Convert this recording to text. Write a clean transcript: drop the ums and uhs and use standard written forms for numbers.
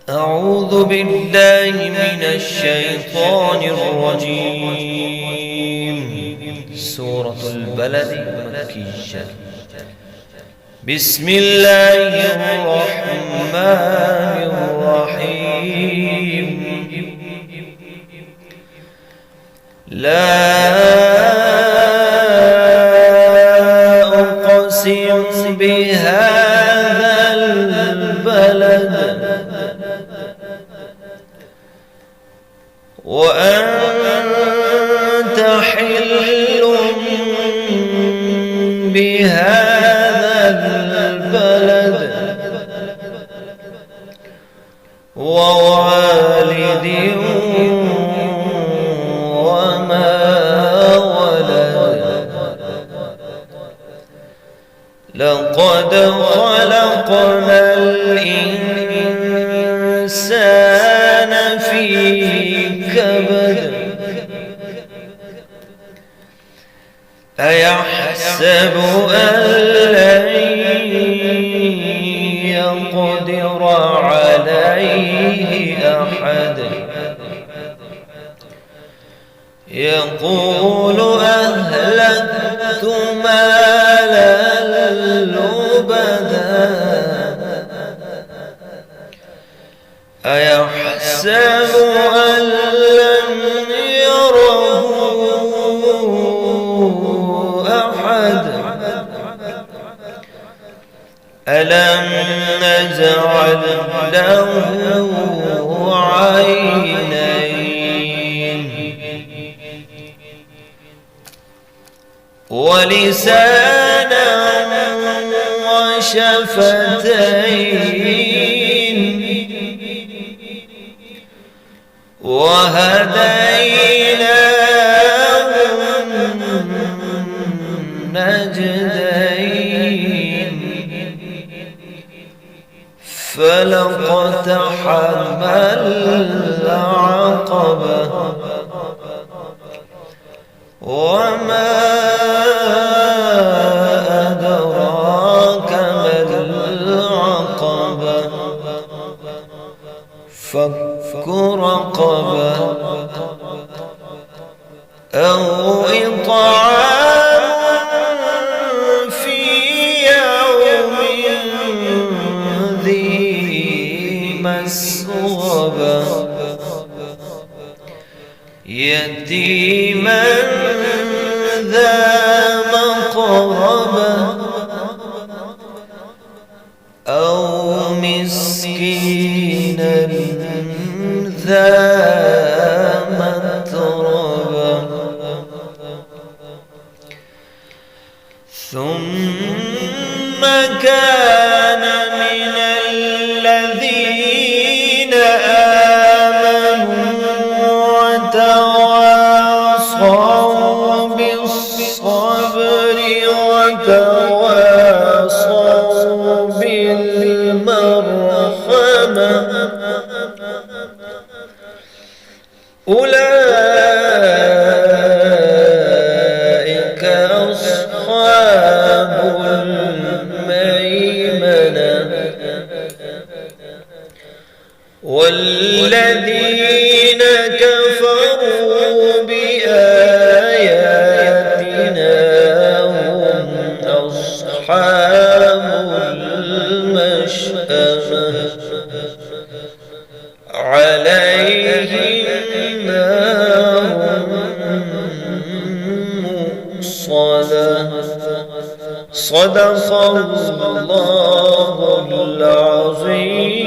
أعوذ بالله من الشيطان الرجيم. سورة البلد مكية. بسم الله الرحمن الرحيم. لا أقسم بهذا البلد وأنت حل بهذا البلد ووالد وما ولد. لقد خلقنا الإنسان في كبد. أيحسب أن لن يقدر عليه أحد. يقول أهلكت مالا لبدا. أيحسب أن لم يره أحد. ألم نجعل له عينين ولسانا وشفتين وهديناه النجدين. فلاقتحم العقبة وما أدراك ما العقبة. فك رقبة أو إطعام في يوم ذي مسغبة يتيما ذا مقربة أو مسكينا ذا متربة. ثم كان من الذين آمنوا وتواصوا بالصبر وتواصوا بالمرحمة أولئك أصحاب الميمنة. والذين كفروا بآياتنا هم أصحاب المشأمة عليهم نار مؤصدة. صدق الله العظيم.